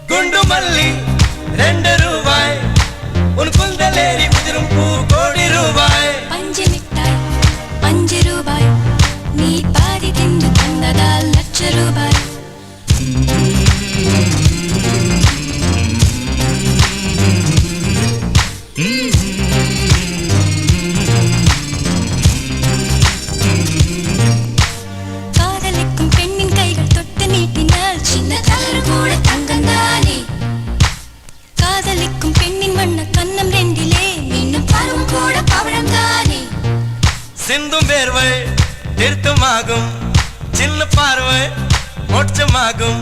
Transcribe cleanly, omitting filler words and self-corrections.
குண்டு மல்லி 2 ரூபாய் உன் குந்தலேறி உதிரும் பூ கோடி ரூபாய் பஞ்சு மிட்டாய் 5 ரூபாய் நீ பாதி தின்று தந்ததால் லட்ச ரூபாய் காதலிக்கும் பெண்ணின் கைகள் தொட்டு நீட்டினால் சின்ன தவறு கூட தங்கந்தானே காதலிக்கும் பெண்ணின் வண்ண கண்ணம் ரெண்டிலே இன்னும் பருவம் கூட பவழம் தானே சிந்தும் வேர்வை திருத்தமாகும் சின்ன பார்வை மோட்சமாகும்